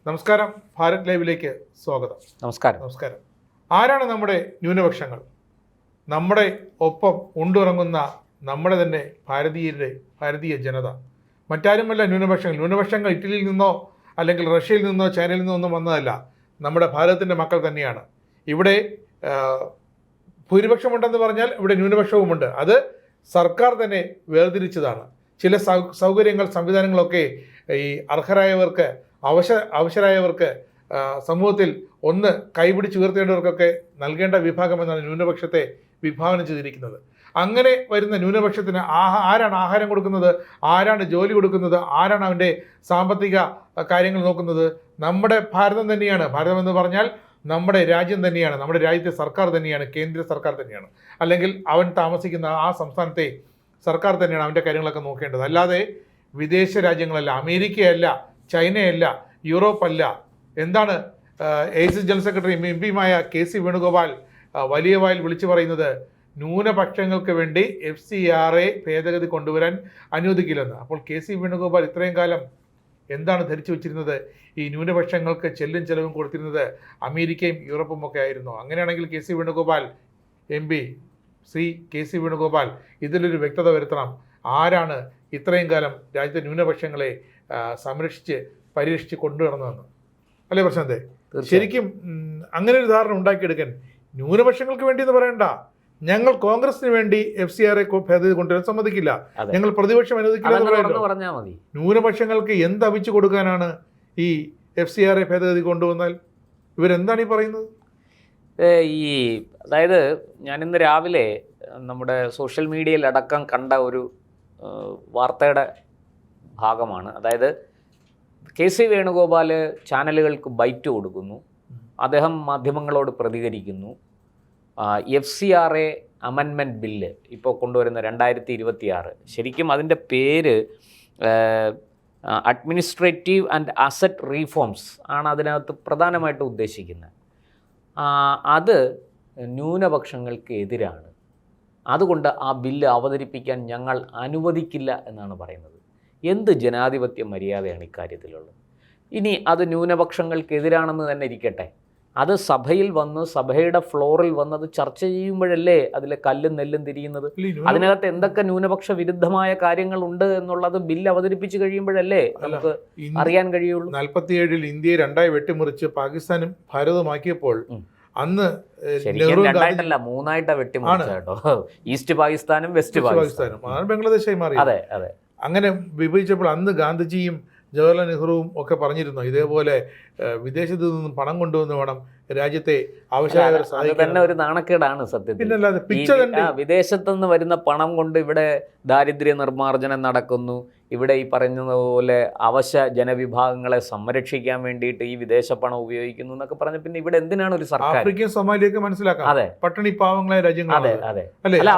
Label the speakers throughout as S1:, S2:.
S1: നമസ്കാരം, ഭാരത് ലൈവിലേക്ക് സ്വാഗതം.
S2: നമസ്കാരം.
S1: ആരാണ് നമ്മുടെ ന്യൂനപക്ഷങ്ങൾ? നമ്മുടെ ഒപ്പം ഉണ്ടുറങ്ങുന്ന നമ്മുടെ തന്നെ ഭാരതീയ ജനത. മറ്റാരുമല്ല ന്യൂനപക്ഷങ്ങൾ ഇറ്റലിയിൽ നിന്നോ അല്ലെങ്കിൽ റഷ്യയിൽ നിന്നോ ചൈനയിൽ നിന്നോ ഒന്നും വന്നതല്ല. നമ്മുടെ ഭാരതത്തിൻ്റെ മക്കൾ തന്നെയാണ്. ഇവിടെ ഭൂരിപക്ഷമുണ്ടെന്ന് പറഞ്ഞാൽ ഇവിടെ ന്യൂനപക്ഷവുമുണ്ട്. അത് സർക്കാർ തന്നെ വേർതിരിച്ചതാണ്. ചില സൗകര്യങ്ങൾ, സംവിധാനങ്ങളൊക്കെ ഈ അർഹരായവർക്ക്, അവശരായവർക്ക്, സമൂഹത്തിൽ ഒന്ന് കൈപിടിച്ച് ഉയർത്തേണ്ടവർക്കൊക്കെ നൽകേണ്ട വിഭാഗമെന്നാണ് ന്യൂനപക്ഷത്തെ വിഭാവനം ചെയ്തിരിക്കുന്നത്. അങ്ങനെ വരുന്ന ന്യൂനപക്ഷത്തിന് ആരാണ് ആഹാരം കൊടുക്കുന്നത്? ആരാണ് ജോലി കൊടുക്കുന്നത്? ആരാണ് അവൻ്റെ സാമ്പത്തിക കാര്യങ്ങൾ നോക്കുന്നത്? നമ്മുടെ ഭാരതം തന്നെയാണ്. ഭാരതം എന്ന് പറഞ്ഞാൽ നമ്മുടെ രാജ്യം തന്നെയാണ്. നമ്മുടെ രാജ്യത്തെ സർക്കാർ തന്നെയാണ്, കേന്ദ്ര സർക്കാർ തന്നെയാണ്. അല്ലെങ്കിൽ അവൻ താമസിക്കുന്ന ആ സംസ്ഥാനത്തെ സർക്കാർ തന്നെയാണ് അവൻ്റെ കാര്യങ്ങളൊക്കെ നോക്കേണ്ടത്. അല്ലാതെ വിദേശ രാജ്യങ്ങളല്ല, അമേരിക്കയല്ല, ചൈനയല്ല, യൂറോപ്പല്ല. എന്താണ് എയ്ഡ്സ് ജനറൽ സെക്രട്ടറി എംപിയുമായ KC വേണുഗോപാൽ വലിയ വായിൽ വിളിച്ചു പറയുന്നത്? ന്യൂനപക്ഷങ്ങൾക്ക് വേണ്ടി FCRA ഭേദഗതി കൊണ്ടുവരാൻ അനുവദിക്കില്ലെന്ന്. അപ്പോൾ KC വേണുഗോപാൽ ഇത്രയും കാലം എന്താണ് ധരിച്ചു വച്ചിരുന്നത്? ഈ ന്യൂനപക്ഷങ്ങൾക്ക് ചെല്ലും ചെലവും കൊടുത്തിരുന്നത് അമേരിക്കയും യൂറോപ്പും ഒക്കെ ആയിരുന്നു. അങ്ങനെയാണെങ്കിൽ KC വേണുഗോപാൽ ഇതിലൊരു വ്യക്തത വരുത്തണം. ആരാണ് ഇത്രയും കാലം രാജ്യത്തെ ന്യൂനപക്ഷങ്ങളെ പരിരക്ഷിച്ച് കൊണ്ടുവരുന്നതെന്ന്. അല്ലേ പ്രശാന്തേ? ശരിക്കും അങ്ങനെ ഒരു ധാരണ ഉണ്ടാക്കിയെടുക്കാൻ ന്യൂനപക്ഷങ്ങൾക്ക് വേണ്ടി എന്ന് പറയണ്ട. ഞങ്ങൾ കോൺഗ്രസിന് വേണ്ടി FCRA ഭേദഗതി കൊണ്ടുവരാൻ സമ്മതിക്കില്ല, ഞങ്ങൾ പ്രതിപക്ഷം അനുവദിക്കില്ല എന്ന് പറഞ്ഞാൽ മതി. ന്യൂനപക്ഷങ്ങൾക്ക് എന്ത് അവിച്ചു കൊടുക്കാനാണ് ഈ FCRA ഭേദഗതി കൊണ്ടുവന്നാൽ? ഇവരെന്താണ് ഈ പറയുന്നത്?
S2: അതായത് ഞാനിന്ന് രാവിലെ നമ്മുടെ സോഷ്യൽ മീഡിയയിലടക്കം കണ്ട ഒരു വാർത്തയുടെ ഭാഗമാണ്. അതായത് KC വേണുഗോപാൽ ചാനലുകൾക്ക് ബൈറ്റ് കൊടുക്കുന്നു, അദ്ദേഹം മാധ്യമങ്ങളോട് പ്രതികരിക്കുന്നു. FCRA അമെൻമെൻറ്റ് ബില്ല് ഇപ്പോൾ കൊണ്ടുവരുന്ന 2026, ശരിക്കും അതിൻ്റെ പേര് അഡ്മിനിസ്ട്രേറ്റീവ് ആൻഡ് അസറ്റ് റീഫോംസ് ആണ് അതിനകത്ത് പ്രധാനമായിട്ട് ഉദ്ദേശിക്കുന്നത്. അത് ന്യൂനപക്ഷങ്ങൾക്ക് എതിരാണ്. അതുകൊണ്ട് ആ ബില്ല് അവതരിപ്പിക്കാൻ ഞങ്ങൾ അനുവദിക്കില്ല എന്നാണ് പറയുന്നത്. എന്ത് ജനാധിപത്യ മര്യാദയാണ് ഇക്കാര്യത്തിലുള്ളത്? ഇനി അത് ന്യൂനപക്ഷങ്ങൾക്കെതിരാണെന്ന് തന്നെ ഇരിക്കട്ടെ, അത് സഭയിൽ വന്ന് സഭയുടെ ഫ്ലോറിൽ വന്നത് ചർച്ച ചെയ്യുമ്പോഴല്ലേ അതിലെ കല്ലും നെല്ലും തിരിയുന്നത്? അതിനകത്ത് എന്തൊക്കെ ന്യൂനപക്ഷ വിരുദ്ധമായ കാര്യങ്ങളുണ്ട് എന്നുള്ളത് ബില്ല് അവതരിപ്പിച്ച് കഴിയുമ്പോഴല്ലേ നമുക്ക് അറിയാൻ കഴിയുള്ളൂ.
S1: 47-ൽ ഇന്ത്യയെ രണ്ടായി വെട്ടിമുറിച്ച് പാകിസ്ഥാനും ഭാരതമാക്കിയപ്പോൾ അന്ന്
S2: ശരിക്കും രണ്ടായിട്ടല്ല, മൂന്നായിട്ടാണ് വെട്ടിമുറിച്ച കേട്ടോ. ഈസ്റ്റ് പാകിസ്ഥാനും വെസ്റ്റ് പാകിസ്ഥാനും
S1: ബംഗ്ലാദേശായി മാറി.
S2: അതെ അതെ.
S1: അങ്ങനെ വിഭജിച്ചപ്പോൾ അന്ന് ഗാന്ധിജിയും ജവഹർലാൽ നെഹ്റുവും ഒക്കെ പറഞ്ഞിരുന്നു, ഇതേപോലെ വിദേശത്ത് നിന്നും പണം കൊണ്ടുവന്ന് വേണം രാജ്യത്തെ ആവശ്യമായ.
S2: അത് തന്നെ ഒരു നാണക്കേടാണ് സത്യത്തിൽ. വിദേശത്തുനിന്ന് വരുന്ന പണം കൊണ്ട് ഇവിടെ ദാരിദ്ര്യ നിർമ്മാർജ്ജനം നടക്കുന്നു, ഇവിടെ ഈ പറയുന്നതുപോലെ അവശ്യ ജനവിഭാഗങ്ങളെ സംരക്ഷിക്കാൻ വേണ്ടിയിട്ട് ഈ വിദേശ പണം ഉപയോഗിക്കുന്നു എന്നൊക്കെ പറഞ്ഞ പിന്നെ ഇവിടെ എന്തിനാണ് ഒരു സർക്കാർ?
S1: ആഫ്രിക്കൻ സൊമാലിയൊക്കെ മനസ്സിലാക്കാം.
S2: അതെ,
S1: പട്ടണി പാവങ്ങളായ രാജ്യങ്ങൾ.
S2: അതെ അതെ. അല്ല,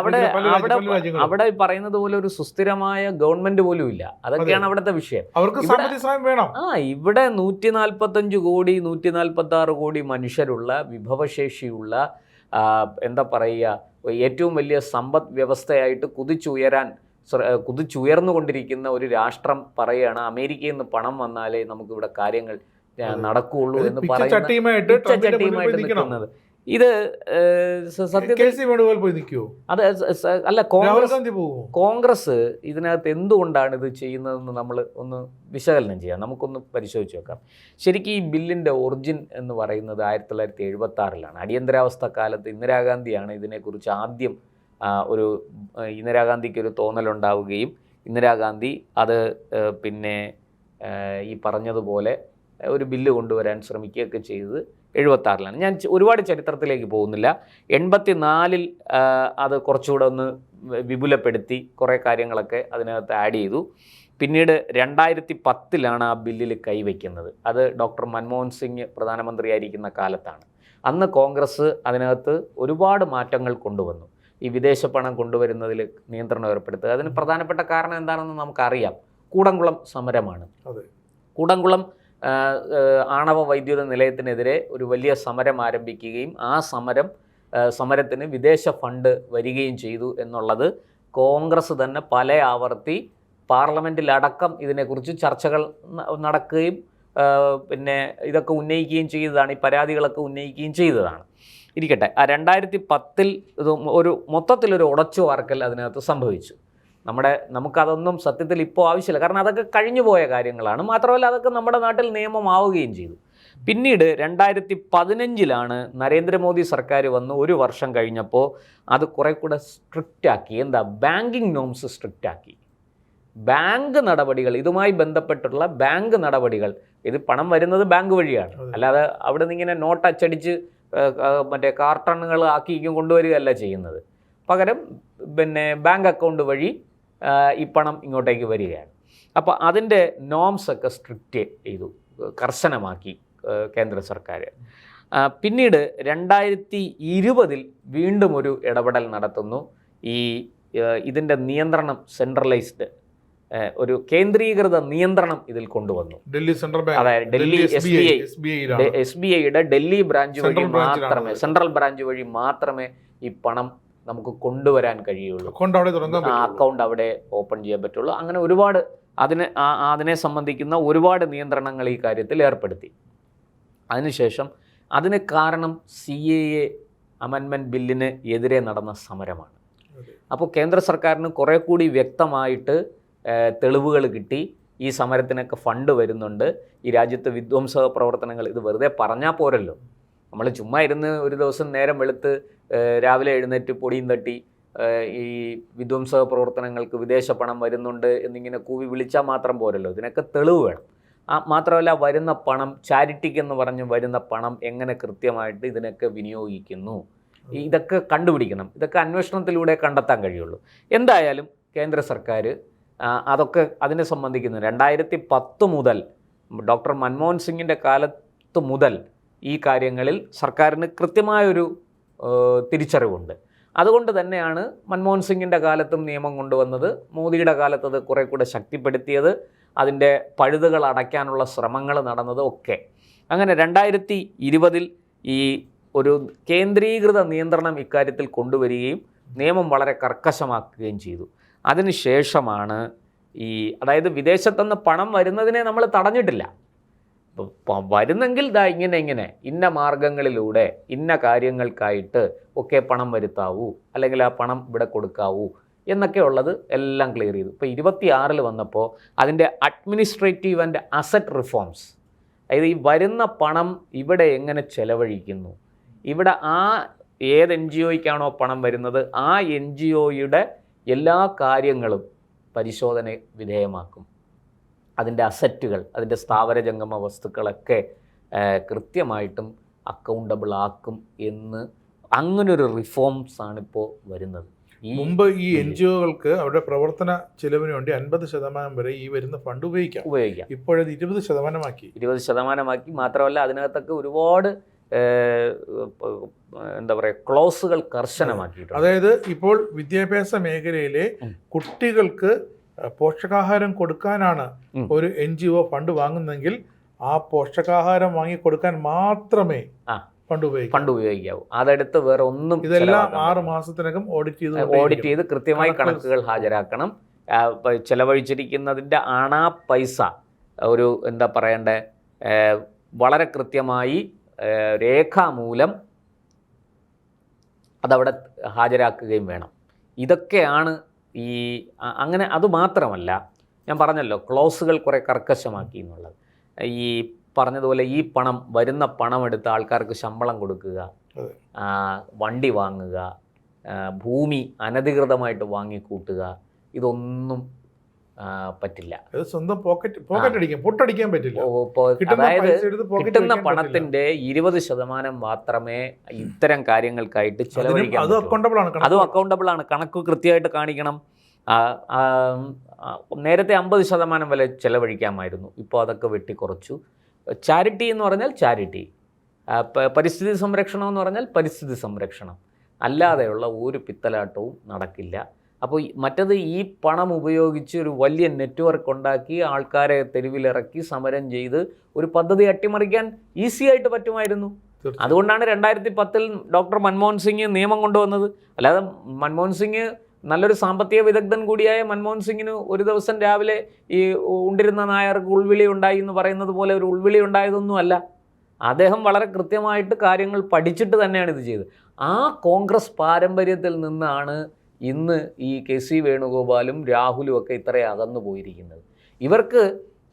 S2: അവിടെ പറയുന്നത് പോലെ ഒരു സുസ്ഥിരമായ ഗവൺമെന്റ് പോലും ഇല്ല. അതൊക്കെയാണ് അവിടുത്തെ വിഷയം.
S1: അവർക്ക് സാമ്പത്തിക സഹായം വേണം.
S2: ഇവിടെ 145 കോടി 146 കോടി മനുഷ്യരുള്ള, വിഭവശേഷിയുള്ള, എന്താ പറയുക, ഏറ്റവും വലിയ സമ്പദ് വ്യവസ്ഥയായിട്ട് കുതിച്ചുയർന്നുകൊണ്ടിരിക്കുന്ന ഒരു രാഷ്ട്രം പറയുകയാണ് അമേരിക്കയിൽ നിന്ന് പണം വന്നാലേ നമുക്കിവിടെ കാര്യങ്ങൾ നടക്കുകയുള്ളൂ എന്ന് പറയുന്നത് നിൽക്കുന്നത്. ഇത് അത് അല്ല, കോൺഗ്രസ് ഇതിനകത്ത് എന്തുകൊണ്ടാണ് ഇത് ചെയ്യുന്നതെന്ന് നമ്മൾ ഒന്ന് വിശകലനം ചെയ്യാം, നമുക്കൊന്ന് പരിശോധിച്ച് നോക്കാം. ശരിക്കും ഈ ബില്ലിൻ്റെ ഒറിജിൻ എന്ന് പറയുന്നത് 1976-ലാണ്. അടിയന്തരാവസ്ഥ കാലത്ത് ഇന്ദിരാഗാന്ധിയാണ് ഇതിനെക്കുറിച്ച് ആദ്യം ഇന്ദിരാഗാന്ധിക്ക് ഒരു തോന്നലുണ്ടാവുകയും ഇന്ദിരാഗാന്ധി അത് പിന്നെ ഈ പറഞ്ഞതുപോലെ ഒരു ബില്ല് കൊണ്ടുവരാൻ ശ്രമിക്കുകയൊക്കെ ചെയ്തത് 76-ലാണ്. ഞാൻ ഒരുപാട് ചരിത്രത്തിലേക്ക് പോകുന്നില്ല. 84-ൽ അത് കുറച്ചുകൂടെ ഒന്ന് വിപുലപ്പെടുത്തി കുറേ കാര്യങ്ങളൊക്കെ അതിനകത്ത് ആഡ് ചെയ്തു. പിന്നീട് 2010-ലാണ് ആ ബില്ലിൽ കൈവയ്ക്കുന്നത്. അത് ഡോക്ടർ മൻമോഹൻ സിംഗ് പ്രധാനമന്ത്രിയായിരിക്കുന്ന കാലത്താണ്. അന്ന് കോൺഗ്രസ് അതിനകത്ത് ഒരുപാട് മാറ്റങ്ങൾ കൊണ്ടുവന്നു. ഈ വിദേശ പണം കൊണ്ടുവരുന്നതിൽ നിയന്ത്രണം ഏർപ്പെടുത്തുക. അതിന് പ്രധാനപ്പെട്ട കാരണം എന്താണെന്ന് നമുക്കറിയാം. കൂടംകുളം സമരമാണ്. കൂടംകുളം ആണവ വൈദ്യുത നിലയത്തിനെതിരെ ഒരു വലിയ സമരം ആരംഭിക്കുകയും ആ സമരത്തിന് വിദേശ ഫണ്ട് വരികയും ചെയ്തു എന്നുള്ളത് കോൺഗ്രസ് തന്നെ പല ആവർത്തി പാർലമെൻറ്റിലടക്കം ഇതിനെക്കുറിച്ച് ചർച്ചകൾ നടക്കുകയും പിന്നെ ഇതൊക്കെ ഉന്നയിക്കുകയും ചെയ്തതാണ്, ഈ പരാതികളൊക്കെ ഉന്നയിക്കുകയും ചെയ്തതാണ്. ഇരിക്കട്ടെ, ആ 2010 ഇത് ഒരു മൊത്തത്തിലൊരു ഉടച്ചു വാർക്കൽ അതിനകത്ത് സംഭവിച്ചു. നമുക്കതൊന്നും സത്യത്തിൽ ഇപ്പോൾ ആവശ്യമില്ല, കാരണം അതൊക്കെ കഴിഞ്ഞു പോയ കാര്യങ്ങളാണ്. മാത്രമല്ല അതൊക്കെ നമ്മുടെ നാട്ടിൽ നിയമമാവുകയും ചെയ്തു. പിന്നീട് 2015 നരേന്ദ്രമോദി സർക്കാർ വന്ന് 1 വർഷം കഴിഞ്ഞപ്പോൾ അത് കുറെ കൂടെ സ്ട്രിക്റ്റ് ആക്കി. എന്താ? ബാങ്കിങ് നോംസ് സ്ട്രിക്റ്റ് ആക്കി. ബാങ്ക് നടപടികൾ, ഇതുമായി ബന്ധപ്പെട്ടുള്ള ബാങ്ക് നടപടികൾ, ഇത് പണം വരുന്നത് ബാങ്ക് വഴിയാണ്, അല്ലാതെ അവിടെ നിന്ന് ഇങ്ങനെ നോട്ട് അച്ചടിച്ച് മറ്റേ കാർട്ടണുകൾ ആക്കി കൊണ്ടുവരികയല്ല ചെയ്യുന്നത്. പകരം പിന്നെ ബാങ്ക് അക്കൗണ്ട് വഴി ഈ പണം ഇങ്ങോട്ടേക്ക് വരികയാണ്. അപ്പോൾ അതിൻ്റെ നോംസ് ഒക്കെ സ്ട്രിക്റ്റ് ചെയ്തു, കർശനമാക്കി കേന്ദ്ര സർക്കാർ. പിന്നീട് 2020 വീണ്ടും ഒരു ഇടപെടൽ നടത്തുന്നു. ഇതിൻ്റെ നിയന്ത്രണം സെൻട്രലൈസ്ഡ്, ഒരു കേന്ദ്രീകൃത നിയന്ത്രണം ഇതിൽ കൊണ്ടുവന്നു.
S1: ഡൽഹി സെൻട്രൽ ബാങ്ക്,
S2: അതായത് ഡൽഹി SBIയുടെ ഡൽഹി ബ്രാഞ്ച് വഴി മാത്രമേ, സെൻട്രൽ ബ്രാഞ്ച് വഴി മാത്രമേ ഈ പണം നമുക്ക് കൊണ്ടുവരാൻ കഴിയുള്ളൂ, അക്കൗണ്ട് അവിടെ ഓപ്പൺ ചെയ്യാൻ പറ്റുള്ളൂ. അങ്ങനെ ഒരുപാട് അതിനെ സംബന്ധിക്കുന്ന ഒരുപാട് നിയന്ത്രണങ്ങൾ ഈ കാര്യത്തിൽ ഏർപ്പെടുത്തി. അതിനുശേഷം അതിന് കാരണം CAA അമെൻമെൻറ്റ് ബില്ലിന് എതിരെ നടന്ന സമരമാണ്. അപ്പോൾ കേന്ദ്ര സർക്കാരിന് കുറേ കൂടി വ്യക്തമായിട്ട് തെളിവുകൾ കിട്ടി. ഈ സമരത്തിനൊക്കെ ഫണ്ട് വരുന്നുണ്ട്, ഈ രാജ്യത്ത് വിധ്വംസക പ്രവർത്തനങ്ങൾ, ഇത് വെറുതെ പറഞ്ഞാൽ പോരല്ലോ. നമ്മൾ ചുമ്മാ ഇരുന്ന് ഒരു ദിവസം നേരം വെളുത്ത് രാവിലെ എഴുന്നേറ്റ് പൊടിയും തട്ടി ഈ വിധ്വംസക പ്രവർത്തനങ്ങൾക്ക് വിദേശ പണം വരുന്നുണ്ട് എന്നിങ്ങനെ കൂവി വിളിച്ചാൽ മാത്രം പോരല്ലോ, ഇതിനൊക്കെ തെളിവ് വേണം. മാത്രമല്ല വരുന്ന പണം, ചാരിറ്റിക്കെന്ന് പറഞ്ഞ് വരുന്ന പണം എങ്ങനെ കൃത്യമായിട്ട് ഇതിനൊക്കെ വിനിയോഗിക്കുന്നു, ഇതൊക്കെ കണ്ടുപിടിക്കണം. ഇതൊക്കെ അന്വേഷണത്തിലൂടെ കണ്ടെത്താൻ കഴിയുള്ളൂ. എന്തായാലും കേന്ദ്ര സർക്കാർ അതൊക്കെ അതിനെ സംബന്ധിക്കുന്നു. 2010 മുതൽ, ഡോക്ടർ മൻമോഹൻ സിംഗിൻ്റെ കാലത്ത് മുതൽ ഈ കാര്യങ്ങളിൽ സർക്കാരിന് കൃത്യമായൊരു തിരിച്ചറിവുണ്ട്. അതുകൊണ്ട് തന്നെയാണ് മൻമോഹൻ സിംഗിൻ്റെ കാലത്തും നിയമം കൊണ്ടുവന്നത്, മോദിയുടെ കാലത്ത് അത് കുറെ കൂടെ ശക്തിപ്പെടുത്തിയത്, അതിൻ്റെ പഴുതുകൾ അടയ്ക്കാനുള്ള ശ്രമങ്ങൾ നടന്നത് ഒക്കെ. അങ്ങനെ 2020 ഈ ഒരു കേന്ദ്രീകൃത നിയന്ത്രണം ഇക്കാര്യത്തിൽ കൊണ്ടുവരികയും നിയമം വളരെ കർക്കശമാക്കുകയും ചെയ്തു. അതിനുശേഷമാണ് അതായത് വിദേശത്തുനിന്ന് പണം വരുന്നതിനെ നമ്മൾ തടഞ്ഞിട്ടില്ല. വരുന്നെങ്കിൽ ഇങ്ങനെ ഇന്ന മാർഗങ്ങളിലൂടെ ഇന്ന കാര്യങ്ങൾക്കായിട്ട് ഒക്കെ പണം വരുത്താവൂ, അല്ലെങ്കിൽ ആ പണം ഇവിടെ കൊടുക്കാവൂ എന്നൊക്കെ ഉള്ളത് എല്ലാം ക്ലിയർ ചെയ്തു. ഇപ്പോൾ 26 വന്നപ്പോൾ അതിൻ്റെ അഡ്മിനിസ്ട്രേറ്റീവ് ആൻഡ് അസറ്റ് റിഫോംസ്, അതായത് ഈ വരുന്ന പണം ഇവിടെ എങ്ങനെ ചെലവഴിക്കുന്നു, ഇവിടെ ഏത് NGOയ്ക്കാണോ പണം വരുന്നത് ആ NGOയുടെ എല്ലാ കാര്യങ്ങളും പരിശോധന വിധേയമാക്കും. അതിൻ്റെ അസറ്റുകൾ, അതിൻ്റെ സ്ഥാവര ജംഗമ വസ്തുക്കളൊക്കെ കൃത്യമായിട്ടും അക്കൗണ്ടബിൾ ആക്കും എന്ന് അങ്ങനൊരു റിഫോംസ് ആണിപ്പോൾ വരുന്നത്.
S1: മുമ്പ് ഈ NGOകൾക്ക് അവരുടെ പ്രവർത്തന ചെലവിന് വേണ്ടി 50% വരെ ഈ വരുന്ന ഫണ്ട് ഉപയോഗിക്കാം. ഇപ്പോഴത് 20%
S2: മാത്രമല്ല അതിനകത്തൊക്കെ ഒരുപാട് എന്താ പറയുക, ക്ലോസുകൾ കർശനമാക്കിയിട്ടുണ്ട്.
S1: അതായത് ഇപ്പോൾ വിദ്യാഭ്യാസ മേഖലയിലെ കുട്ടികൾക്ക് പോഷകാഹാരം കൊടുക്കാനാണ് ഒരു NGO ഫണ്ട് വാങ്ങുന്നെങ്കിൽ ആ പോഷകാഹാരം വാങ്ങി കൊടുക്കാൻ മാത്രമേ ഫണ്ട്
S2: ഉപയോഗിക്കാവൂ. അതെടുത്ത് വേറെ ഒന്നും,
S1: ഇതെല്ലാം 6 മാസത്തിനകം ഓഡിറ്റ് ചെയ്ത്
S2: കൃത്യമായി കണക്കുകൾ ഹാജരാക്കണം. ചെലവഴിച്ചിരിക്കുന്നതിൻ്റെ പൈസ ഒരു എന്താ പറയണ്ടേ, വളരെ കൃത്യമായി രേഖാമൂലം അതവിടെ ഹാജരാക്കുകയും വേണം. ഇതൊക്കെയാണ് അങ്ങനെ. അതുമാത്രമല്ല, ഞാൻ പറഞ്ഞല്ലോ ക്ലോസുകൾ കുറേ കർക്കശമാക്കി എന്നുള്ളത്. ഈ പറഞ്ഞതുപോലെ ഈ വരുന്ന പണം എടുത്ത് ആൾക്കാർക്ക് ശമ്പളം കൊടുക്കുക, വണ്ടി വാങ്ങുക, ഭൂമി അനധികൃതമായിട്ട് വാങ്ങിക്കൂട്ടുക, ഇതൊന്നും പറ്റില്ല.
S1: സ്വന്തം പോക്കറ്റ് അടിക്കാൻ പറ്റില്ല.
S2: അതായത് കിട്ടുന്ന പണത്തിന്റെ 20% മാത്രമേ ഇത്തരം കാര്യങ്ങൾക്കായിട്ട് ചെലവഴിക്കാൻ പറ്റൂ. അതും അക്കൗണ്ടബിൾ ആണ്, കണക്ക് കൃത്യമായിട്ട് കാണിക്കണം. നേരത്തെ 50% വരെ ചെലവഴിക്കാമായിരുന്നു, ഇപ്പോൾ അതൊക്കെ വെട്ടിക്കുറച്ചു. ചാരിറ്റി എന്ന് പറഞ്ഞാൽ ചാരിറ്റി, പരിസ്ഥിതി സംരക്ഷണം എന്ന് പറഞ്ഞാൽ പരിസ്ഥിതി സംരക്ഷണം, അല്ലാതെയുള്ള ഒരു പിത്തലാട്ടവും നടക്കില്ല. അപ്പോൾ മറ്റത് ഈ പണം ഉപയോഗിച്ച് ഒരു വലിയ നെറ്റ്വർക്ക് ഉണ്ടാക്കി ആൾക്കാരെ തെരുവിലിറക്കി സമരം ചെയ്ത് ഒരു പദ്ധതി അട്ടിമറിക്കാൻ ഈസി ആയിട്ട് പറ്റുമായിരുന്നു. അതുകൊണ്ടാണ് 2010 ഡോക്ടർ മൻമോഹൻ സിംഗ് നിയമം കൊണ്ടുവന്നത്. അല്ലാതെ മൻമോഹൻ സിംഗ് നല്ലൊരു സാമ്പത്തിക വിദഗ്ധൻ കൂടിയായ മൻമോഹൻ സിംഗിന് ഒരു ദിവസം രാവിലെ ഈ ഉണ്ടിരുന്ന നായർക്ക് ഉൾവിളി ഉണ്ടായി എന്ന് പറയുന്നത് പോലെ ഒരു ഉൾവിളി ഉണ്ടായതൊന്നുമല്ല. അദ്ദേഹം വളരെ കൃത്യമായിട്ട് കാര്യങ്ങൾ പഠിച്ചിട്ട് തന്നെയാണ് ഇത് ചെയ്തത്. ആ കോൺഗ്രസ് പാരമ്പര്യത്തിൽ നിന്നാണ് ഇന്ന് ഈ KC വേണുഗോപാലും രാഹുലും ഒക്കെ ഇത്ര അകന്നു പോയിരിക്കുന്നത്. ഇവർക്ക്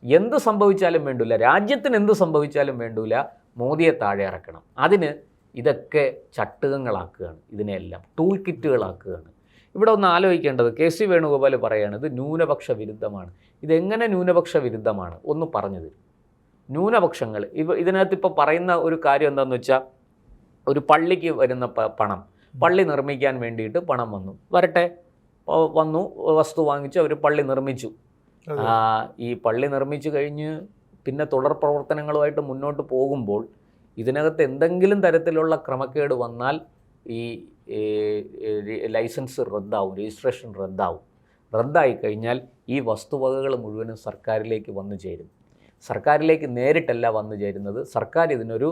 S2: എന്ത് സംഭവിച്ചാലും വേണ്ടില്ല, രാജ്യത്തിന് എന്ത് സംഭവിച്ചാലും വേണ്ടില്ല, മോദിയെ താഴെ ഇറക്കണം. അതിന് ഇതൊക്കെ ചട്ടുകങ്ങളാക്കുകയാണ്, ഇതിനെല്ലാം ടൂൾ കിറ്റുകളാക്കുകയാണ്. ഇവിടെ ഒന്ന് ആലോചിക്കേണ്ടത്, KC വേണുഗോപാൽ പറയുകയാണ് ഇത് ന്യൂനപക്ഷ വിരുദ്ധമാണ്. ഇതെങ്ങനെ ന്യൂനപക്ഷ വിരുദ്ധമാണ് ഒന്ന് പറഞ്ഞു തരും. ന്യൂനപക്ഷങ്ങൾ ഇതിനകത്ത് ഇപ്പോൾ പറയുന്ന ഒരു കാര്യം എന്താണെന്ന് വെച്ചാൽ, ഒരു പള്ളിക്ക് വരുന്ന പണം, പള്ളി നിർമ്മിക്കാൻ വേണ്ടിയിട്ട് പണം വരട്ടെ, വന്നു, വസ്തു വാങ്ങിച്ച് അവർ പള്ളി നിർമ്മിച്ചു. ഈ പള്ളി നിർമ്മിച്ചു കഴിഞ്ഞ് പിന്നെ തുടർ പ്രവർത്തനങ്ങളുമായിട്ട് മുന്നോട്ട് പോകുമ്പോൾ ഇതിനകത്ത് എന്തെങ്കിലും തരത്തിലുള്ള ക്രമക്കേട് വന്നാൽ ഈ ലൈസൻസ് റദ്ദാവും, രജിസ്ട്രേഷൻ റദ്ദായി കഴിഞ്ഞാൽ ഈ വസ്തുവകകൾ മുഴുവനും സർക്കാരിലേക്ക് വന്നു ചേരും. സർക്കാരിലേക്ക് നേരിട്ടല്ല വന്നു ചേരുന്നത്, സർക്കാർ ഇതിനൊരു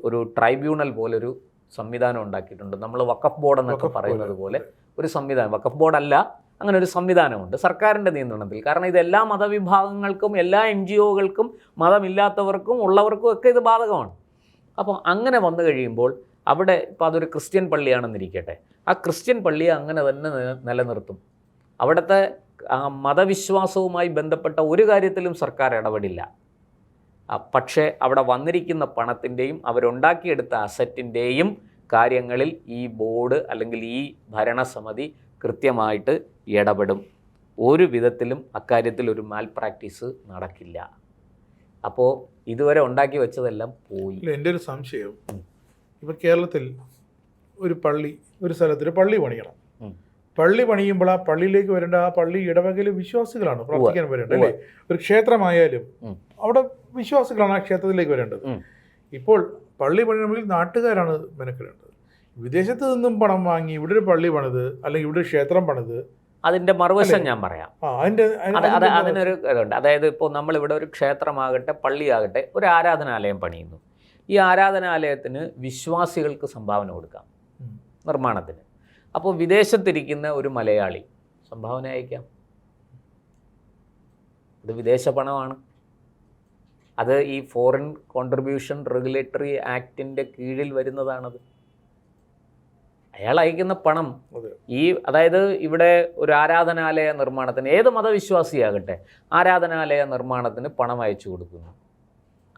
S2: ഒരു ട്രൈബ്യൂണൽ പോലൊരു സംവിധാനം ഉണ്ടാക്കിയിട്ടുണ്ട്. നമ്മൾ വഖഫ് ബോർഡ് എന്നൊക്കെ പറയുന്നത് പോലെ ഒരു സംവിധാനം, വഖഫ് ബോർഡല്ല, അങ്ങനെ ഒരു സംവിധാനമുണ്ട് സർക്കാരിൻ്റെ നിയന്ത്രണത്തിൽ. കാരണം ഇത് എല്ലാ മതവിഭാഗങ്ങൾക്കും, എല്ലാ NGOകൾക്കും, മതമില്ലാത്തവർക്കും ഉള്ളവർക്കും ഒക്കെ ഇത് ബാധകമാണ്. അപ്പോൾ അങ്ങനെ വന്നു കഴിയുമ്പോൾ അവിടെ ഇപ്പോൾ അതൊരു ക്രിസ്ത്യൻ പള്ളിയാണെന്നിരിക്കട്ടെ, ആ ക്രിസ്ത്യൻ പള്ളിയെ അങ്ങനെ തന്നെ നിലനിർത്തും. അവിടുത്തെ മതവിശ്വാസവുമായി ബന്ധപ്പെട്ട ഒരു കാര്യത്തിലും സർക്കാർ ഇടപെടില്ല. പക്ഷേ അവിടെ വന്നിരിക്കുന്ന പണത്തിൻ്റെയും അവരുണ്ടാക്കിയെടുത്ത അസറ്റിൻ്റെയും കാര്യങ്ങളിൽ ഈ ബോർഡ് അല്ലെങ്കിൽ ഈ ഭരണസമിതി കൃത്യമായിട്ട് ഇടപെടും. ഒരു വിധത്തിലും അക്കാര്യത്തിൽ ഒരു മാൽ പ്രാക്ടീസ് നടക്കില്ല. അപ്പോൾ ഇതുവരെ ഉണ്ടാക്കി വെച്ചതെല്ലാം പോയി.
S1: എൻ്റെ ഒരു സംശയം, ഇപ്പം കേരളത്തിൽ ഒരു പള്ളി, ഒരു സ്ഥലത്തൊരു പള്ളി പണിയണം. പള്ളി പണിയുമ്പോൾ ആ പള്ളിയിലേക്ക് വരേണ്ട, ആ പള്ളി ഇടവകയിൽ വിശ്വാസികളാണ് പ്രാർത്ഥിക്കാൻ വരേണ്ടത് അല്ലേ? ഒരു ക്ഷേത്രമായാലും അവിടെ വിശ്വാസികളാണ് ആ ക്ഷേത്രത്തിലേക്ക് വരേണ്ടത്. ഇപ്പോൾ പള്ളി പണിയണമെങ്കിൽ നാട്ടുകാരാണ് മെനക്കെടേണ്ടത്. വിദേശത്ത് നിന്നും പണം വാങ്ങി ഇവിടെ ഒരു പള്ളി പണിത് അല്ലെങ്കിൽ ഇവിടെ ഒരു ക്ഷേത്രം പണിത്,
S2: അതിൻ്റെ മറുവശം ഞാൻ പറയാം. അതിനൊരു ഇതുണ്ട്. അതായത് ഇപ്പോൾ നമ്മളിവിടെ ഒരു ക്ഷേത്രമാകട്ടെ, പള്ളിയാകട്ടെ, ഒരു ആരാധനാലയം പണിയുന്നു. ഈ ആരാധനാലയത്തിന് വിശ്വാസികൾക്ക് സംഭാവന കൊടുക്കാം നിർമ്മാണത്തിന്. അപ്പോൾ വിദേശത്തിരിക്കുന്ന ഒരു മലയാളി സംഭാവന അയക്കാം. ഇത് വിദേശ പണമാണ്. അത് ഈ ഫോറിൻ കോൺട്രിബ്യൂഷൻ റെഗുലേറ്ററി ആക്ടിൻ്റെ കീഴിൽ വരുന്നതാണത്. അയാൾ അയക്കുന്ന പണം അതായത് ഇവിടെ ഒരു ആരാധനാലയ നിർമ്മാണത്തിന്, ഏത് മതവിശ്വാസിയാകട്ടെ, ആരാധനാലയ നിർമ്മാണത്തിന് പണം അയച്ചു കൊടുക്കുന്നു.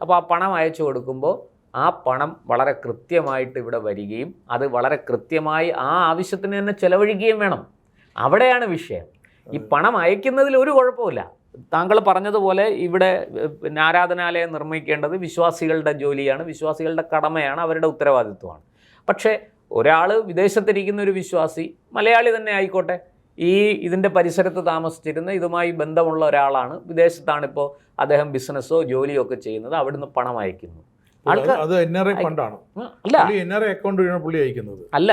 S2: അപ്പോൾ ആ പണം അയച്ചു കൊടുക്കുമ്പോൾ ആ പണം വളരെ കൃത്യമായിട്ട് ഇവിടെ വരികയും അത് വളരെ കൃത്യമായി ആ ആവശ്യത്തിന് തന്നെ ചെലവഴിക്കുകയും വേണം. അവിടെയാണ് വിഷയം. ഈ പണം അയക്കുന്നതിൽ ഒരു കുഴപ്പമില്ല. താങ്കൾ പറഞ്ഞതുപോലെ ഇവിടെ പിന്നെ ആരാധനാലയം നിർമ്മിക്കേണ്ടത് വിശ്വാസികളുടെ ജോലിയാണ്, വിശ്വാസികളുടെ കടമയാണ്, അവരുടെ ഉത്തരവാദിത്വമാണ്. പക്ഷേ ഒരാൾ വിദേശത്തിരിക്കുന്ന ഒരു വിശ്വാസി, മലയാളി തന്നെ ആയിക്കോട്ടെ, ഇതിൻ്റെ പരിസരത്ത് താമസിച്ചിരുന്ന ഇതുമായി ബന്ധമുള്ള ഒരാളാണ്, വിദേശത്താണിപ്പോൾ അദ്ദേഹം ബിസിനസ്സോ ജോലിയോ ഒക്കെ ചെയ്യുന്നത്, അവിടുന്ന് പണം അയക്കുന്നു. അല്ല,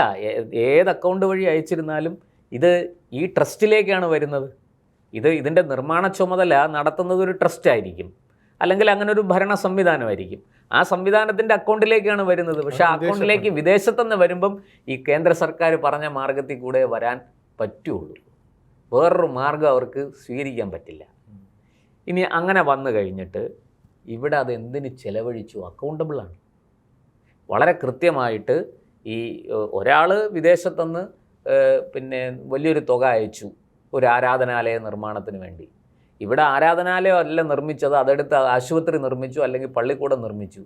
S2: ഏത് അക്കൗണ്ട് വഴി അയച്ചിരുന്നാലും ഇത് ഈ ട്രസ്റ്റിലേക്കാണ് വരുന്നത്. ഇതിൻ്റെ നിർമ്മാണ ചുമതല നടത്തുന്നത് ഒരു ട്രസ്റ്റ് ആയിരിക്കും, അല്ലെങ്കിൽ അങ്ങനെ ഒരു ഭരണ സംവിധാനമായിരിക്കും. ആ സംവിധാനത്തിൻ്റെ അക്കൗണ്ടിലേക്കാണ് വരുന്നത്. പക്ഷേ ആ അക്കൗണ്ടിലേക്ക് വിദേശത്തുനിന്ന് വരുമ്പം ഈ കേന്ദ്ര സർക്കാർ പറഞ്ഞ മാർഗത്തിൽ കൂടെ വരാൻ പറ്റുള്ളൂ. വേറൊരു മാർഗം അവർക്ക് സ്വീകരിക്കാൻ പറ്റില്ല. ഇനി അങ്ങനെ വന്നു കഴിഞ്ഞിട്ട് ഇവിടെ അത് എന്തിന് ചെലവഴിച്ചു അക്കൗണ്ടബിളാണ്. വളരെ കൃത്യമായിട്ട് ഈ ഒരാൾ വിദേശത്തുനിന്ന് പിന്നെ വലിയൊരു തുക അയച്ചു ഒരു ആരാധനാലയ നിർമ്മാണത്തിന് വേണ്ടി. ഇവിടെ ആരാധനാലയം അല്ല നിർമ്മിച്ചത്, അതെടുത്ത് ആശുപത്രി നിർമ്മിച്ചു, അല്ലെങ്കിൽ പള്ളിക്കൂടം നിർമ്മിച്ചു.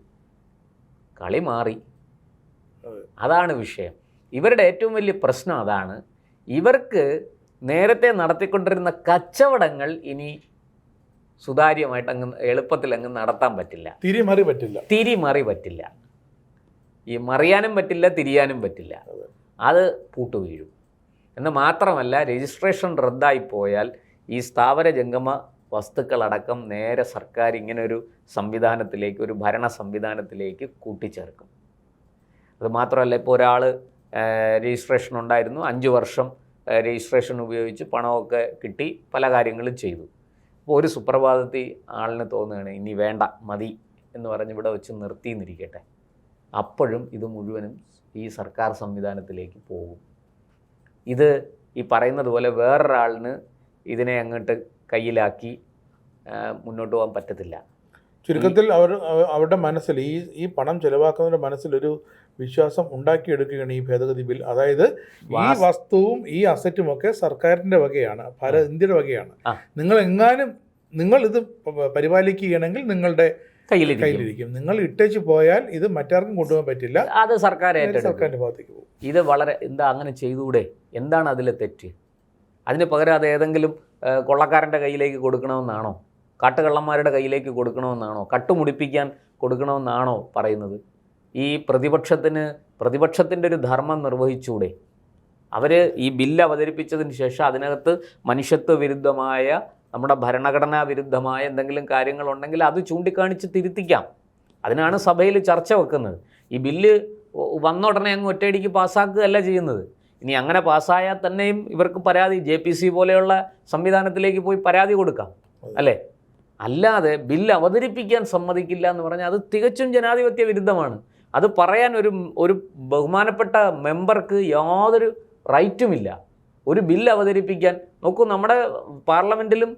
S2: കളി മാറി. അതാണ് വിഷയം. ഇവരുടെ ഏറ്റവും വലിയ പ്രശ്നം അതാണ്. ഇവർക്ക് നേരത്തെ നടത്തിക്കൊണ്ടിരുന്ന കച്ചവടങ്ങൾ ഇനി സുതാര്യമായിട്ട് എളുപ്പത്തിൽ നടത്താൻ പറ്റില്ല. തിരിമറി പറ്റില്ല. ഈ മറിയാനും പറ്റില്ല, തിരിയാനും പറ്റില്ല. അത് പൂട്ടു വീഴും. എന്ന് മാത്രമല്ല, രജിസ്ട്രേഷൻ റദ്ദായിപ്പോയാൽ ഈ സ്ഥാവര ജംഗമ വസ്തുക്കളടക്കം നേരെ സർക്കാർ ഇങ്ങനൊരു സംവിധാനത്തിലേക്ക്, ഒരു ഭരണ സംവിധാനത്തിലേക്ക് കൂട്ടിച്ചേർക്കും. അത് മാത്രമല്ല, ഇപ്പോൾ ഒരാൾ രജിസ്ട്രേഷൻ ഉണ്ടായിരുന്നു, 5 വർഷം രജിസ്ട്രേഷൻ ഉപയോഗിച്ച് പണമൊക്കെ കിട്ടി, പല കാര്യങ്ങളും ചെയ്തു. അപ്പോൾ ഒരു സുപ്രഭാതത്തിൽ ആളിന് തോന്നുകയാണ് ഇനി വേണ്ട, മതി എന്ന് പറഞ്ഞ് ഇവിടെ വെച്ച് നിർത്തിയെന്നിരിക്കട്ടെ, അപ്പോഴും ഇത് മുഴുവനും ഈ സർക്കാർ സംവിധാനത്തിലേക്ക് പോകും. ഇത് ഈ പറയുന്നത് പോലെ വേറൊരാളിന് ഇതിനെ അങ്ങോട്ട് കയ്യിലാക്കി മുന്നോട്ട് പോകാൻ പറ്റത്തില്ല.
S1: ചുരുക്കത്തിൽ അവരുടെ മനസ്സിൽ ഈ പണം ചെലവാക്കുന്നവരുടെ മനസ്സിലൊരു വിശ്വാസം ഉണ്ടാക്കിയെടുക്കുകയാണ് ഈ ഭേദഗതി ബിൽ. അതായത് ഈ വസ്തുവും ഈ അസറ്റും ഒക്കെ സർക്കാരിൻ്റെ വകയാണ്, ഇന്ത്യയുടെ വകയാണ്. നിങ്ങൾ ഇത് പരിപാലിക്കുകയാണെങ്കിൽ നിങ്ങളുടെ കയ്യിലിരിക്കും. നിങ്ങൾ ഇട്ടേച്ച് പോയാൽ ഇത് മറ്റാർക്കും കൊണ്ടുപോകാൻ പറ്റില്ല.
S2: അത്
S1: സർക്കാരിൻ്റെ ഭാഗത്തേക്ക് പോകും.
S2: ഇത് എന്താ അങ്ങനെ ചെയ്തുകൂടെ? എന്താണ് അതിലെ തെറ്റ്? അതിന് പകരം അത് ഏതെങ്കിലും കൊള്ളക്കാരൻ്റെ കയ്യിലേക്ക് കൊടുക്കണമെന്നാണോ? കാട്ടുകള്ളന്മാരുടെ കയ്യിലേക്ക് കൊടുക്കണമെന്നാണോ? കട്ടുമുടിപ്പിക്കാൻ കൊടുക്കണമെന്നാണോ പറയുന്നത്? ഈ പ്രതിപക്ഷത്തിൻ്റെ ഒരു ധർമ്മം നിർവഹിച്ചൂടെ? അവർ ഈ ബില്ല് അവതരിപ്പിച്ചതിന് ശേഷം അതിനകത്ത് മനുഷ്യത്വ വിരുദ്ധമായ, നമ്മുടെ ഭരണഘടനാ വിരുദ്ധമായ എന്തെങ്കിലും കാര്യങ്ങളുണ്ടെങ്കിൽ അത് ചൂണ്ടിക്കാണിച്ച് തിരുത്തിക്കാം. അതിനാണ് സഭയിൽ ചർച്ച വെക്കുന്നത്. ഈ ബില്ല് വന്ന ഉടനെ അങ്ങ് ഒറ്റയടിക്ക് പാസ്സാക്കുകയല്ല ചെയ്യുന്നത്. ഇനി അങ്ങനെ പാസ്സായാൽ തന്നെയും ഇവർക്ക് പരാതി JPC പോലെയുള്ള സംവിധാനത്തിലേക്ക് പോയി പരാതി കൊടുക്കാം, അല്ലേ? അല്ലാതെ ബില്ല് അവതരിപ്പിക്കാൻ സമ്മതിക്കില്ല എന്ന് പറഞ്ഞാൽ അത് തികച്ചും ജനാധിപത്യ വിരുദ്ധമാണ്. അത് പറയാൻ ഒരു ബഹുമാനപ്പെട്ട മെമ്പർക്ക് യാതൊരു റൈറ്റുമില്ല. ഒരു ബില്ല് അവതരിപ്പിക്കാൻ നോക്കൂ, നമ്മുടെ പാർലമെൻറ്റിലും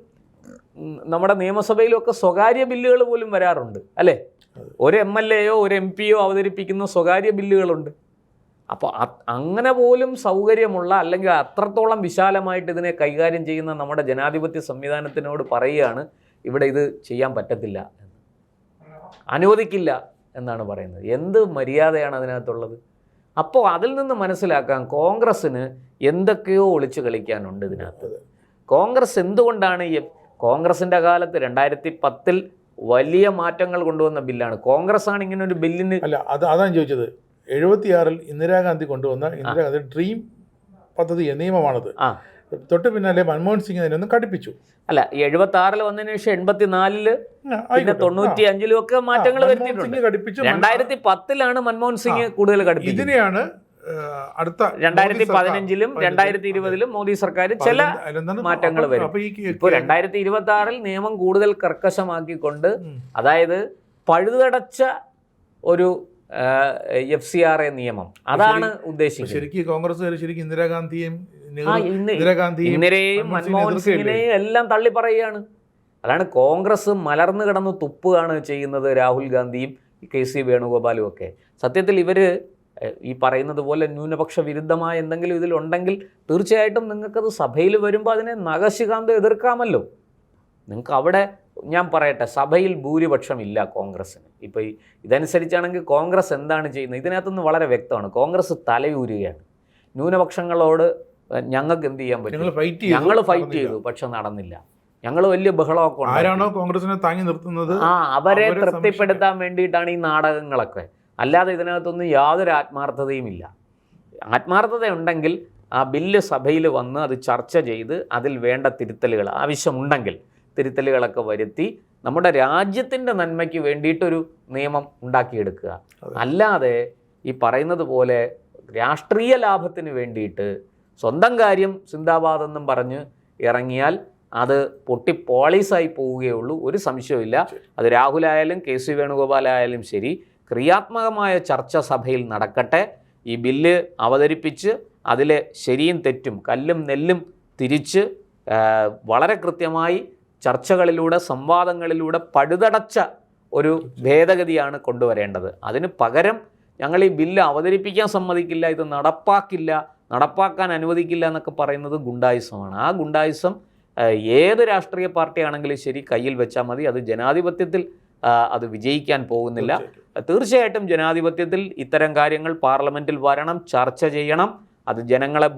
S2: നമ്മുടെ നിയമസഭയിലും ഒക്കെ സ്വകാര്യ ബില്ലുകൾ പോലും വരാറുണ്ട്, അല്ലേ? ഒരു MLAയോ ഒരു MPയോ അവതരിപ്പിക്കുന്ന സ്വകാര്യ ബില്ലുകളുണ്ട്. അപ്പോൾ അങ്ങനെ പോലും സൗകര്യമുള്ള, അല്ലെങ്കിൽ അത്രത്തോളം വിശാലമായിട്ട് ഇതിനെ കൈകാര്യം ചെയ്യുന്ന നമ്മുടെ ജനാധിപത്യ സംവിധാനത്തിനോട് പറയുകയാണ് ഇവിടെ ഇത് ചെയ്യാൻ പറ്റത്തില്ല, അനുവദിക്കില്ല എന്നാണ് പറയുന്നത്. എന്ത് മര്യാദയാണ് അതിനകത്തുള്ളത്? അപ്പോൾ അതിൽ നിന്ന് മനസ്സിലാക്കാം കോൺഗ്രസ്സിന് എന്തൊക്കെയോ ഒളിച്ചു കളിക്കാനുണ്ട് ഇതിനകത്ത്. കോൺഗ്രസ് എന്തുകൊണ്ടാണ് കോൺഗ്രസിൻ്റെ കാലത്ത് 2010 വലിയ മാറ്റങ്ങൾ കൊണ്ടുവന്ന ബില്ലാണ്. കോൺഗ്രസ്സാണ് ഇങ്ങനെ ഒരു ബില്ലിന്
S1: അതാണ് ചോദിച്ചത്. 76 ഇന്ദിരാഗാന്ധി കൊണ്ടുവന്ന ഇന്ദിരാഗാന്ധി ഡ്രീം പദ്ധതി നിയമമാണത്. തൊട്ട് പിന്നാലെ മൻമോഹൻ സിംഗ് അതിനൊന്ന് കടുപ്പിച്ചു.
S2: അല്ല, 76 വന്നതിന് ശേഷം 84 പിന്നെ 95 ഒക്കെ മാറ്റങ്ങൾ വരുത്തിയിട്ടുണ്ട്. 2010 മൻമോഹൻ സിംഗ് കൂടുതൽ കടുപ്പിച്ചത്.
S1: ഇതിനെയാണ് അടുത്ത
S2: 2015 2020 മോദി സർക്കാർ ചില മാറ്റങ്ങൾ വരും. ഇപ്പോൾ 2026 നിയമം കൂടുതൽ കർക്കശമാക്കിക്കൊണ്ട്, അതായത് പഴുതടച്ച ഒരു FCRA നിയമം, അതാണ് ഉദ്ദേശിക്കുന്നത്.
S1: ശരിക്കും കോൺഗ്രസ് ശരിക്കും ഇന്ദിരാരെയും
S2: മൻമോഹൻ സിംഗിനെയും എല്ലാം തള്ളി പറയുകയാണ്. അതാണ് കോൺഗ്രസ് മലർന്നു കിടന്ന് തുപ്പുകയാണ് ചെയ്യുന്നത്. രാഹുൽ ഗാന്ധിയും KC വേണുഗോപാലും ഒക്കെ. സത്യത്തിൽ ഇവർ ഈ പറയുന്നത് പോലെ ന്യൂനപക്ഷ വിരുദ്ധമായ എന്തെങ്കിലും ഇതിലുണ്ടെങ്കിൽ തീർച്ചയായിട്ടും നിങ്ങൾക്കത് സഭയിൽ വരുമ്പോൾ അതിനെ നഖശികാന്തം എതിർക്കാമല്ലോ. നിങ്ങൾക്ക് അവിടെ, ഞാൻ പറയട്ടെ, സഭയിൽ ഭൂരിപക്ഷം ഇല്ല കോൺഗ്രസ്സിന്. ഇപ്പോൾ ഇതനുസരിച്ചാണെങ്കിൽ കോൺഗ്രസ് എന്താണ് ചെയ്യുന്നത്? ഇതിനകത്തുനിന്ന് വളരെ വ്യക്തമാണ്. കോൺഗ്രസ് തലയൂരുകയാണ്. ന്യൂനപക്ഷങ്ങളോട് ഞങ്ങൾക്ക് എന്ത് ചെയ്യാൻ പറ്റും? ഞങ്ങൾ ഫൈറ്റ് ചെയ്തു, പക്ഷെ നടന്നില്ല. ഞങ്ങൾ വലിയ ബഹളമൊക്കെ
S1: ആരാണോ കോൺഗ്രസിനെ താങ്ങി നിർത്തുന്നത്
S2: അവരെ തൃപ്തിപ്പെടുത്താൻ വേണ്ടിയിട്ടാണ് ഈ നാടകങ്ങളൊക്കെ. അല്ലാതെ ഇതിനകത്തൊന്നും യാതൊരു ആത്മാർത്ഥതയും ഇല്ല. ആത്മാർത്ഥത ഉണ്ടെങ്കിൽ ആ ബില്ല് സഭയിൽ വന്ന് അത് ചർച്ച ചെയ്ത് അതിൽ വേണ്ട തിരുത്തലുകൾ ആവശ്യമുണ്ടെങ്കിൽ തിരുത്തലുകളൊക്കെ വരുത്തി നമ്മുടെ രാജ്യത്തിൻ്റെ നന്മയ്ക്ക് വേണ്ടിയിട്ടൊരു നിയമം ഉണ്ടാക്കിയെടുക്കുക. അല്ലാതെ ഈ പറയുന്നത് പോലെ രാഷ്ട്രീയ ലാഭത്തിന് വേണ്ടിയിട്ട് സ്വന്തം കാര്യം സിന്ദാബാദെന്നും പറഞ്ഞ് ഇറങ്ങിയാൽ അത് പൊട്ടി പോളീസായി പോവുകയുള്ളൂ. ഒരു സംശയമില്ല. അത് രാഹുലായാലും KC വേണുഗോപാലായാലും ശരി, ക്രിയാത്മകമായ ചർച്ച സഭയിൽ നടക്കട്ടെ. ഈ ബില്ല് അവതരിപ്പിച്ച് അതിലെ ശരിയും തെറ്റും, കല്ലും നെല്ലും തിരിച്ച് വളരെ കൃത്യമായി ചർച്ചകളിലൂടെ, സംവാദങ്ങളിലൂടെ പഴുതടച്ച ഒരു ഭേദഗതിയാണ് കൊണ്ടുവരേണ്ടത്. അതിന് പകരം ഞങ്ങൾ ഈ ബില്ല് അവതരിപ്പിക്കാൻ സമ്മതിക്കില്ല, ഇത് നടപ്പാക്കാൻ അനുവദിക്കില്ല എന്നൊക്കെ പറയുന്നത് ഗുണ്ടായിസമാണ്. ആ ഗുണ്ടായിസം ഏത് രാഷ്ട്രീയ പാർട്ടിയാണെങ്കിലും ശരി കയ്യിൽ വെച്ചാൽ മതി. അത് ജനാധിപത്യത്തിൽ അത് വിജയിക്കാൻ പോകുന്നില്ല. തീർച്ചയായിട്ടും ജനാധിപത്യത്തിൽ ഇത്തരം കാര്യങ്ങൾ പാർലമെൻറ്റിൽ വരണം, ചർച്ച ചെയ്യണം, അത് ജനങ്ങളെ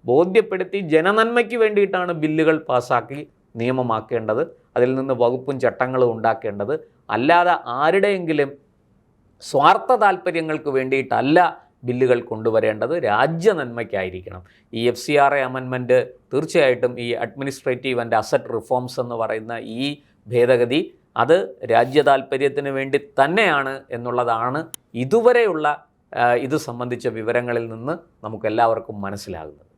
S2: ബോധ്യപ്പെടുത്തി ജനനന്മയ്ക്ക് വേണ്ടിയിട്ടാണ് ബില്ലുകൾ പാസ്സാക്കി നിയമമാക്കേണ്ടത്. അതിൽ നിന്ന് വകുപ്പും ചട്ടങ്ങളും ഉണ്ടാക്കേണ്ടത്. അല്ലാതെ ആരുടെയെങ്കിലും സ്വാർത്ഥ താല്പര്യങ്ങൾക്ക് വേണ്ടിയിട്ടല്ല ബില്ലുകൾ കൊണ്ടുവരേണ്ടത്. രാജ്യ നന്മയ്ക്കായിരിക്കണം. ഈ FCRA അമെൻമെൻറ്റ് തീർച്ചയായിട്ടും ഈ അഡ്മിനിസ്ട്രേറ്റീവ് ആൻഡ് അസറ്റ് റിഫോംസ് എന്ന് പറയുന്ന ഈ ഭേദഗതി അത് രാജ്യ താല്പര്യത്തിന് വേണ്ടി തന്നെയാണ് എന്നുള്ളതാണ് ഇതുവരെയുള്ള ഇത് സംബന്ധിച്ച വിവരങ്ങളിൽ നിന്ന് നമുക്കെല്ലാവർക്കും മനസ്സിലാകുന്നത്.